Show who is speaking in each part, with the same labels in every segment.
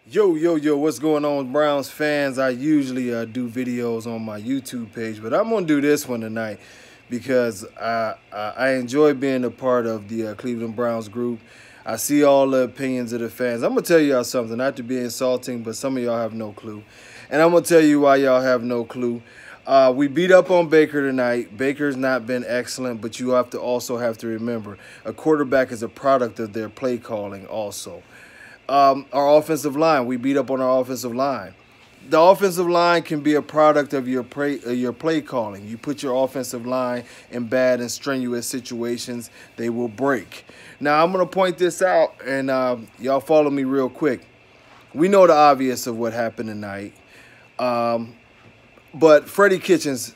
Speaker 1: Yo, what's going on, Browns fans? I usually do videos on my YouTube page, but I'm going to do this one tonight because I enjoy being a part of the Cleveland Browns group. I see all the opinions of the fans. I'm going to tell y'all something, not to be insulting, but some of y'all have no clue. And I'm going to tell you why y'all have no clue. We beat up on Baker tonight. Baker's not been excellent, but you also have to remember, a quarterback is a product of their play calling also. Our offensive line, we beat up on our offensive line. The offensive line can be a product of your play calling. You put your offensive line in bad and strenuous situations, they will break. Now, I'm going to point this out, and y'all follow me real quick. We know the obvious of what happened tonight, but Freddie Kitchens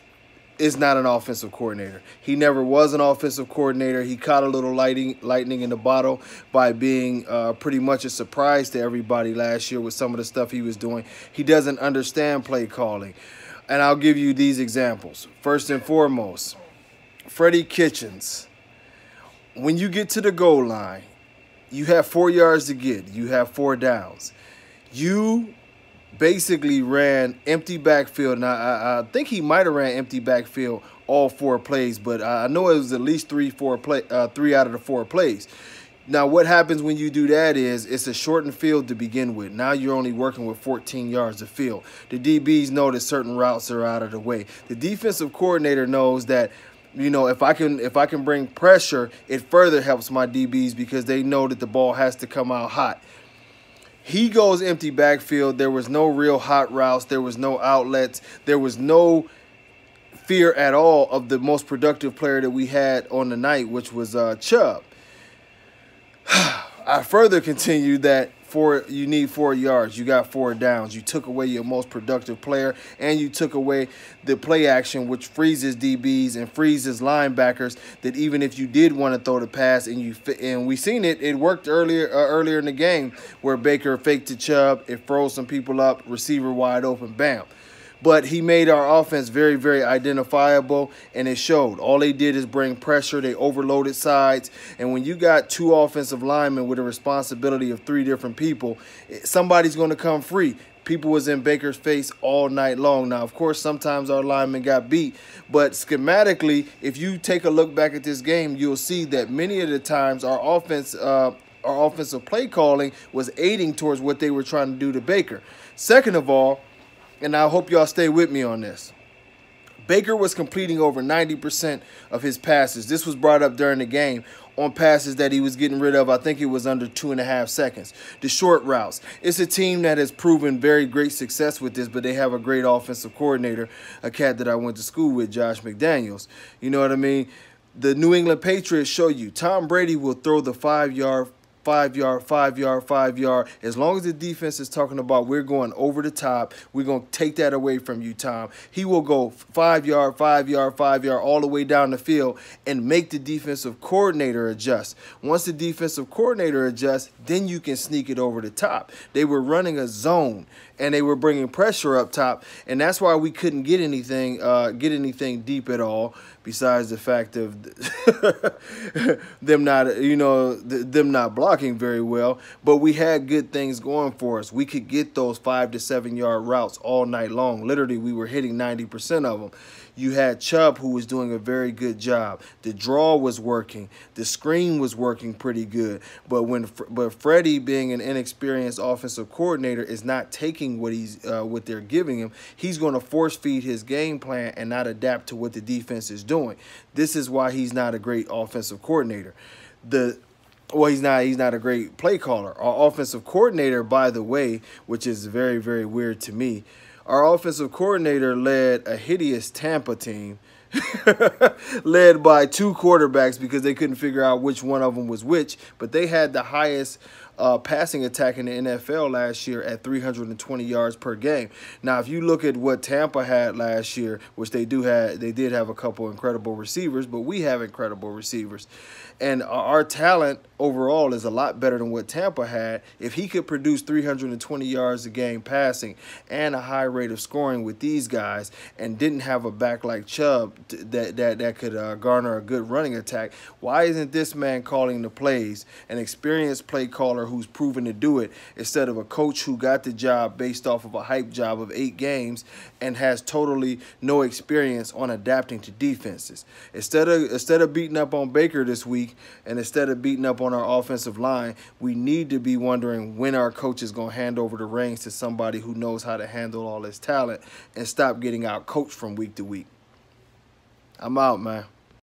Speaker 1: is not an offensive coordinator. He never was an offensive coordinator. He caught a little lightning in the bottle by being pretty much a surprise to everybody last year with some of the stuff he was doing. He doesn't understand play calling. And I'll give you these examples. First and foremost, Freddie Kitchens. When you get to the goal line, you have 4 yards to get. You have 4 downs. You basically ran empty backfield. Now, I think he might have ran empty backfield all 4 plays, but I know it was at least 3 out of the 4 plays. Now, what happens when you do that is it's a shortened field to begin with. Now you're only working with 14 yards of field. The DBs know that certain routes are out of the way. The defensive coordinator knows that, you know, if I can bring pressure, it further helps my DBs because they know that the ball has to come out hot. He goes empty backfield. There was no real hot routes. There was no outlets. There was no fear at all of the most productive player that we had on the night, which was Chubb. I further continued that you need 4 yards. You got 4 downs. You took away your most productive player, and you took away the play action, which freezes DBs and freezes linebackers. That even if you did want to throw the pass, and we seen it, it worked earlier in the game where Baker faked to Chubb, it froze some people up, receiver wide open, bam. But he made our offense very, very identifiable, and it showed. All they did is bring pressure. They overloaded sides. And when you got 2 offensive linemen with a responsibility of 3 different people, somebody's going to come free. People was in Baker's face all night long. Now, of course, sometimes our linemen got beat. But schematically, if you take a look back at this game, you'll see that many of the times our offensive play calling was aiding towards what they were trying to do to Baker. Second of all, and I hope y'all stay with me on this, Baker was completing over 90% of his passes. This was brought up during the game on passes that he was getting rid of. I think it was under 2.5 seconds. The short routes. It's a team that has proven very great success with this, but they have a great offensive coordinator, a cat that I went to school with, Josh McDaniels. You know what I mean? The New England Patriots show you Tom Brady will throw the 5-yard, 5-yard, 5-yard, 5-yard. As long as the defense is talking about we're going over the top, we're going to take that away from you, Tom. He will go 5-yard, 5-yard, 5-yard all the way down the field and make the defensive coordinator adjust. Once the defensive coordinator adjusts, then you can sneak it over the top. They were running a zone, and they were bringing pressure up top, and that's why we couldn't get anything deep at all, besides the fact of them not blocking very well. But we had good things going for us. We could get those 5 to 7 yard routes all night long. Literally, we were hitting 90% of them. You had Chubb, who was doing a very good job. The draw was working. The screen was working pretty good. But Freddy, being an inexperienced offensive coordinator, is not taking what they're giving him. He's going to force feed his game plan and not adapt to what the defense is doing. This is why he's not a great offensive coordinator. He's not a great play caller. Our offensive coordinator, by the way, which is very, very weird to me, our offensive coordinator led a hideous Tampa team led by 2 quarterbacks because they couldn't figure out which one of them was which, but they had the highest passing attack in the NFL last year at 320 yards per game. Now, if you look at what Tampa had last year, which they did have a couple incredible receivers, but we have incredible receivers. And our talent overall is a lot better than what Tampa had. If he could produce 320 yards a game passing and a high rate of scoring with these guys and didn't have a back like Chubb that could garner a good running attack, why isn't this man calling the plays, an experienced play caller who's proven to do it, instead of a coach who got the job based off of a hype job of 8 games and has totally no experience on adapting to defenses. Instead of beating up on Baker this week, and instead of beating up on our offensive line, we need to be wondering when our coach is going to hand over the reins to somebody who knows how to handle all this talent and stop getting out coached from week to week. I'm out, man.